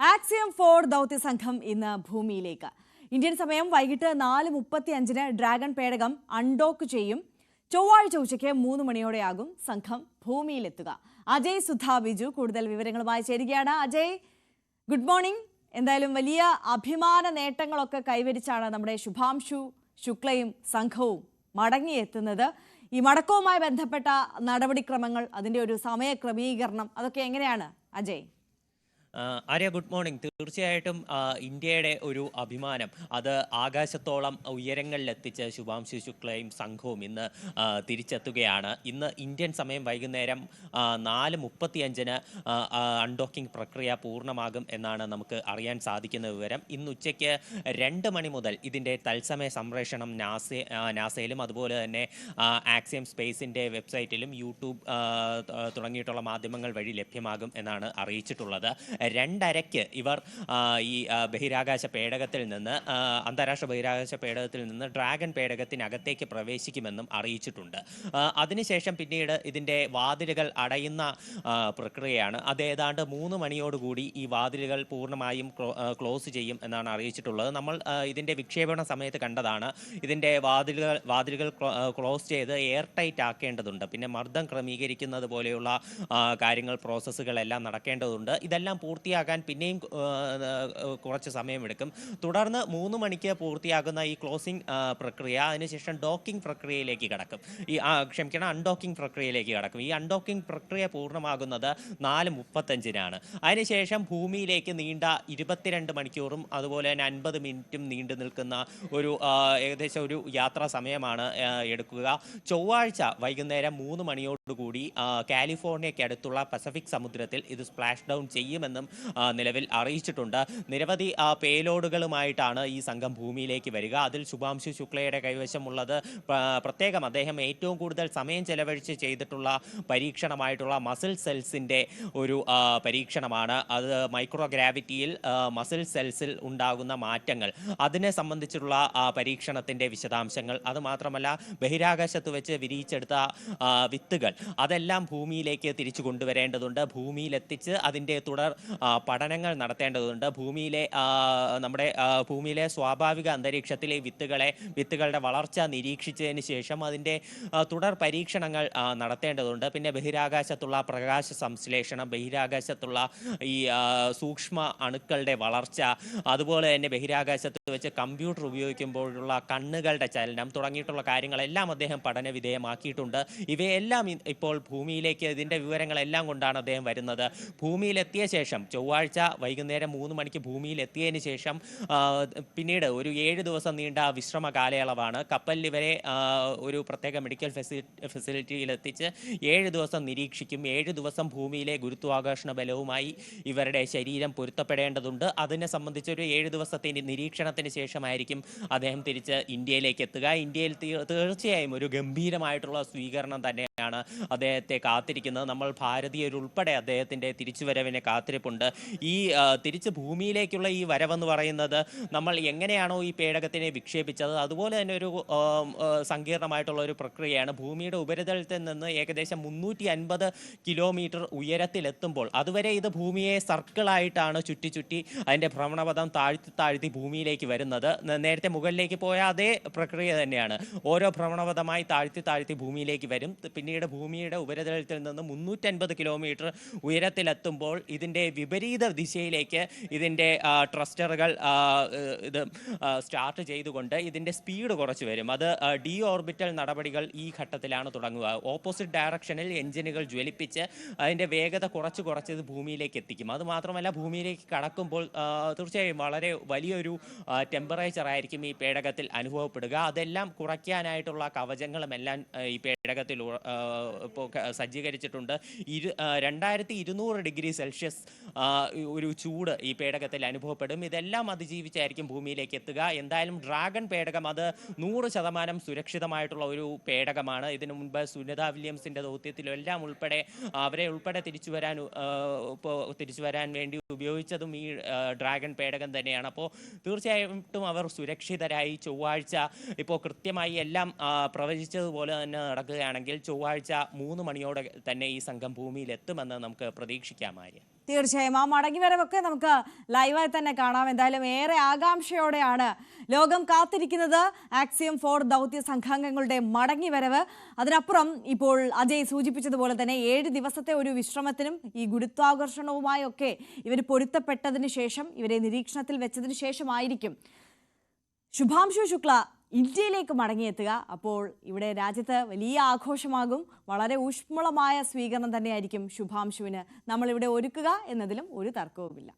Axiom 4 ദൗത്യസംഘം ഇന്ന് ഭൂമിയിലേക്ക്. Indian സമയം വൈകിട്ട് 4:35-ന് ഡ്രാഗൺ പേടകം അൺഡോക്ക് ചെയ്യും. ചൊവ്വാഴ്ച ഉച്ചയ്ക്ക് 3 മണിയോടെയാകും സംഘം ഭൂമിയിലെത്തുക. അജയ് സുധാ ബിജു കൂടുതൽ വിവരങ്ങളുമായി ചേരുകയാണ്. Ajay, good morning. എന്തായാലും വലിയ അഭിമാന നേട്ടങ്ങളൊക്കെ കൈവരിച്ചാണ് നമ്മുടെ ശുഭാംശു ശുക്ലയും സംഘവും മടങ്ങിയെത്തുന്നത്. ഈ മടക്കവുമായി ബന്ധപ്പെട്ട നടപടിക്രമങ്ങൾ, അതിൻ്റെ ഒരു സമയക്രമീകരണം, അതൊക്കെ എങ്ങനെയാണ് അജയ്? Arya, good morning. തീർച്ചയായിട്ടും ഇന്ത്യയുടെ ഒരു അഭിമാനം അത് ആകാശത്തോളം ഉയരങ്ങളിലെത്തിച്ച് ശുഭാംശു ശുക്ലയും സംഘവും ഇന്ന് തിരിച്ചെത്തുകയാണ്. ഇന്ന് ഇന്ത്യൻ സമയം വൈകുന്നേരം 4:35-ന് അൺഡോക്കിംഗ് പ്രക്രിയ പൂർണ്ണമാകും എന്നാണ് നമുക്ക് അറിയാൻ സാധിക്കുന്ന വിവരം. ഇന്ന് ഉച്ചയ്ക്ക് 2 മണി മുതൽ ഇതിൻ്റെ തത്സമയ സംപ്രേഷണം നാസയിലും അതുപോലെ തന്നെ ആക്സിയം സ്പേസിൻ്റെ വെബ്സൈറ്റിലും യൂട്യൂബ് തുടങ്ങിയിട്ടുള്ള മാധ്യമങ്ങൾ വഴി ലഭ്യമാകും എന്നാണ് അറിയിച്ചിട്ടുള്ളത്. 2:30-ക്ക് ഇവർ ഈ ബഹിരാകാശ പേടകത്തിൽ നിന്ന് അന്താരാഷ്ട്ര ബഹിരാകാശ പേടകത്തിൽ നിന്ന് ഡ്രാഗൺ പേടകത്തിനകത്തേക്ക് പ്രവേശിക്കുമെന്നും അറിയിച്ചിട്ടുണ്ട്. അതിനുശേഷം പിന്നീട് ഇതിൻ്റെ വാതിലുകൾ അടയുന്ന പ്രക്രിയയാണ്. അത് ഏതാണ്ട് 3 മണിയോടുകൂടി ഈ വാതിലുകൾ പൂർണ്ണമായും ക്ലോസ് ചെയ്യും എന്നാണ് അറിയിച്ചിട്ടുള്ളത്. നമ്മൾ ഇതിൻ്റെ വിക്ഷേപണ സമയത്ത് കണ്ടതാണ്. ഇതിൻ്റെ വാതിലുകൾ ക്ലോസ് ചെയ്ത് എയർ ടൈറ്റ് ആക്കേണ്ടതുണ്ട്. പിന്നെ മർദ്ദം ക്രമീകരിക്കുന്നത് പോലെയുള്ള കാര്യങ്ങൾ, പ്രോസസ്സുകളെല്ലാം നടക്കേണ്ടതുണ്ട്. ഇതെല്ലാം പൂർത്തിയാക്കാൻ പിന്നെയും കുറച്ച് സമയമെടുക്കും. തുടർന്ന് 3 മണിക്ക് പൂർത്തിയാകുന്ന ഈ ക്ലോസിംഗ് പ്രക്രിയ, അതിനുശേഷം ഡോക്കിംഗ് പ്രക്രിയയിലേക്ക് കടക്കും. അൺഡോക്കിംഗ് പ്രക്രിയയിലേക്ക് കടക്കും. ഈ അൺഡോക്കിംഗ് പ്രക്രിയ പൂർണ്ണമാകുന്നത് 4:35-നാണ്. അതിനുശേഷം ഭൂമിയിലേക്ക് നീണ്ട 22 മണിക്കൂറും അതുപോലെ തന്നെ 50 മിനിറ്റും നീണ്ടു നിൽക്കുന്ന ഒരു ഏകദേശം ഒരു യാത്രാ സമയമാണ് എടുക്കുക. ചൊവ്വാഴ്ച വൈകുന്നേരം 3 മണിയോടുകൂടി കാലിഫോർണിയയ്ക്ക് അടുത്തുള്ള പസഫിക് സമുദ്രത്തിൽ ഇത് സ്പ്ലാഷ് ഡൗൺ ചെയ്യുമെന്നും നിലവിൽ അറിയിച്ചിട്ടുണ്ട്. നിരവധി പേലോഡുകളുമായിട്ടാണ് ഈ സംഘം ഭൂമിയിലേക്ക് വരിക. അതിൽ ശുഭാംശു ശുക്ലയുടെ കൈവശമുള്ളത് പ്രത്യേകം അദ്ദേഹം ഏറ്റവും കൂടുതൽ സമയം ചെലവഴിച്ച് ചെയ്തിട്ടുള്ള പരീക്ഷണമായിട്ടുള്ള മസിൽ സെൽസിൻ്റെ ഒരു പരീക്ഷണമാണ്. അത് മൈക്രോഗ്രാവിറ്റിയിൽ മസിൽ സെൽസിൽ ഉണ്ടാകുന്ന മാറ്റങ്ങൾ, അതിനെ സംബന്ധിച്ചുള്ള പരീക്ഷണത്തിൻ്റെ വിശദാംശങ്ങൾ, അതുമാത്രമല്ല ബഹിരാകാശത്ത് വെച്ച് വിരിയിച്ചെടുത്ത വിത്തുകൾ, അതെല്ലാം ഭൂമിയിലേക്ക് തിരിച്ചു കൊണ്ടുവരേണ്ടതുണ്ട്. ഭൂമിയിലെത്തിച്ച് അതിൻ്റെ തുടർ പഠനങ്ങൾ നടത്തേണ്ടതുണ്ട്. ഭൂമിയിലെ സ്വാഭാവിക അന്തരീക്ഷത്തിൽ ഈ വിത്തുകളുടെ വളർച്ച നിരീക്ഷിച്ചതിന് ശേഷം അതിൻ്റെ തുടർ പരീക്ഷണങ്ങൾ നടത്തേണ്ടതുണ്ട്. പിന്നെ ബഹിരാകാശത്തുള്ള പ്രകാശ സംശ്ലേഷണം, ബഹിരാകാശത്തുള്ള ഈ സൂക്ഷ്മ അണുക്കളുടെ വളർച്ച, അതുപോലെ തന്നെ ബഹിരാകാശത്ത് വെച്ച് കമ്പ്യൂട്ടർ ഉപയോഗിക്കുമ്പോഴുള്ള കണ്ണുകളുടെ ചലനം തുടങ്ങിയിട്ടുള്ള കാര്യങ്ങളെല്ലാം അദ്ദേഹം പഠന വിധേയമാക്കിയിട്ടുണ്ട്. ഇവയെല്ലാം ഇപ്പോൾ ഭൂമിയിലേക്ക്, ഇതിൻ്റെ വിവരങ്ങളെല്ലാം കൊണ്ടാണ് അദ്ദേഹം വരുന്നത്. ഭൂമിയിലെത്തിയ ശേഷം ചൊവ്വാഴ്ച വൈകുന്നേരം 3 മണിക്ക് ഭൂമിയിലെത്തിയതിന് ശേഷം പിന്നീട് ഒരു 7 ദിവസം നീണ്ട വിശ്രമ കാലയളവാണ്. കപ്പലിൽ ഇവരെ ഒരു പ്രത്യേക മെഡിക്കൽ ഫെസിലിറ്റിയിൽ എത്തിച്ച് 7 ദിവസം നിരീക്ഷിക്കും. 7 ദിവസം ഭൂമിയിലെ ഗുരുത്വാകർഷണ ബലവുമായി ഇവരുടെ ശരീരം പൊരുത്തപ്പെടേണ്ടതുണ്ട്. അതിനെ സംബന്ധിച്ചൊരു 7 ദിവസത്തെ നിരീക്ഷണത്തിന് ശേഷമായിരിക്കും അദ്ദേഹം തിരിച്ച് ഇന്ത്യയിലേക്ക് എത്തുക. ഇന്ത്യയിൽ തീർച്ചയായും ഒരു ഗംഭീരമായിട്ടുള്ള സ്വീകരണം തന്നെയാണ് അദ്ദേഹത്തെ കാത്തിരിക്കുന്നത്. നമ്മൾ ഭാരതീയരുൾപ്പെടെ അദ്ദേഹത്തിൻ്റെ തിരിച്ചുവരവിനെ കാത്തിരിപ്പുണ്ട്. ഈ തിരിച്ച് ഭൂമിയിലേക്കുള്ള ഈ വരവെന്ന് പറയുന്നത് നമ്മൾ എങ്ങനെയാണോ ഈ പേടകത്തിനെ വിക്ഷേപിച്ചത് അതുപോലെ തന്നെ ഒരു സങ്കീർണമായിട്ടുള്ള ഒരു പ്രക്രിയയാണ്. ഭൂമിയുടെ ഉപരിതലത്തിൽ നിന്ന് ഏകദേശം 350 കിലോമീറ്റർ ഉയരത്തിലെത്തുമ്പോൾ, അതുവരെ ഇത് ഭൂമിയെ സർക്കിളായിട്ടാണ് ചുറ്റി അതിൻ്റെ ഭ്രമണപഥം താഴ്ത്തി ഭൂമിയിലേക്ക് വരുന്നത്. നേരത്തെ മുകളിലേക്ക് പോയ അതേ പ്രക്രിയ തന്നെയാണ്. ഓരോ ഭ്രമണപഥമായി താഴ്ത്തി ഭൂമിയിലേക്ക് വരും. പിന്നീട് ഭൂമിയുടെ ഉപരിതലത്തിൽ നിന്ന് 350 കിലോമീറ്റർ ഉയരത്തിലെത്തുമ്പോൾ ഇതിൻ്റെ വിപരീത ദിശയിലേക്ക് ഇതിൻ്റെ ട്രസ്റ്ററുകൾ ഇത് സ്റ്റാർട്ട് ചെയ്തുകൊണ്ട് ഇതിൻ്റെ സ്പീഡ് കുറച്ച് വരും. അത് ഡി ഓർബിറ്റൽ നടപടികൾ ഈ ഘട്ടത്തിലാണ് തുടങ്ങുക. ഓപ്പോസിറ്റ് ഡയറക്ഷനിൽ എഞ്ചിനുകൾ ജ്വലിപ്പിച്ച് അതിൻ്റെ വേഗത കുറച്ച് ഇത് ഭൂമിയിലേക്ക് എത്തിക്കും. അതുമാത്രമല്ല, ഭൂമിയിലേക്ക് കടക്കുമ്പോൾ തീർച്ചയായും വളരെ വലിയൊരു ടെമ്പറേച്ചർ ആയിരിക്കും ഈ പേടകത്തിൽ അനുഭവപ്പെടുക. അതെല്ലാം കുറയ്ക്കാനായിട്ടുള്ള കവചങ്ങളുമെല്ലാം ഈ പേടകത്തിൽ ഇപ്പോൾ സജ്ജീകരിച്ചിട്ടുണ്ട്. 2200 ഡിഗ്രി സെൽഷ്യസ് ഒരു ചൂട് ഈ പേടകത്തിൽ അനുഭവപ്പെടും. ഇതെല്ലാം അതിജീവിച്ചായിരിക്കും ഭൂമിയിലേക്ക് എത്തുക. എന്തായാലും ഡ്രാഗൺ പേടകം അത് 100% സുരക്ഷിതമായിട്ടുള്ള ഒരു പേടകമാണ്. ഇതിനു മുൻപ് സുനിത വില്യംസിൻ്റെ ദൗത്യത്തിലെല്ലാം അവരെ ഉൾപ്പെടെ തിരിച്ചു വരാൻ വേണ്ടി ഉപയോഗിച്ചതും ഈ ഡ്രാഗൺ പേടകം തന്നെയാണ്. അപ്പോൾ തീർച്ചയായിട്ടും അവർ സുരക്ഷിതരായി ചൊവ്വാഴ്ച ഇപ്പോൾ കൃത്യമായി എല്ലാം പ്രവചിച്ചതുപോലെ തന്നെ നടക്കുകയാണെങ്കിൽ ചൊവ്വാഴ്ച 3 മണിയോടെ തന്നെ ഈ സംഘം ഭൂമിയിൽ എത്തുമെന്ന് നമുക്ക് പ്രതീക്ഷിക്കാം. ആര്യ, തീർച്ചയായും. തീർച്ചയായും ആ മടങ്ങിവരവൊക്കെ നമുക്ക് ലൈവായി തന്നെ കാണാം. എന്തായാലും ഏറെ ആകാംക്ഷയോടെയാണ് ലോകം കാത്തിരിക്കുന്നത് ആക്സിയം 4 ദൗത്യ സംഘാംഗങ്ങളുടെ മടങ്ങിവരവ്. അതിനപ്പുറം ഇപ്പോൾ അജയ് സൂചിപ്പിച്ചതുപോലെ തന്നെ 7 ദിവസത്തെ ഒരു വിശ്രമത്തിനും ഈ ഗുരുത്വാകർഷണവുമായൊക്കെ ഇവർ പൊരുത്തപ്പെട്ടതിന് ശേഷം, ഇവരെ നിരീക്ഷണത്തിൽ വെച്ചതിന് ശേഷമായിരിക്കും ശുഭാംശു ശുക്ല ഇന്ത്യയിലേക്ക് മടങ്ങിയെത്തുക. അപ്പോൾ ഇവിടെ രാജ്യത്ത് വലിയ ആഘോഷമാകും. വളരെ ഊഷ്മളമായ സ്വീകരണം തന്നെയായിരിക്കും ശുഭാംശുവിന് നമ്മളിവിടെ ഒരുക്കുക എന്നതിലും ഒരു തർക്കവുമില്ല.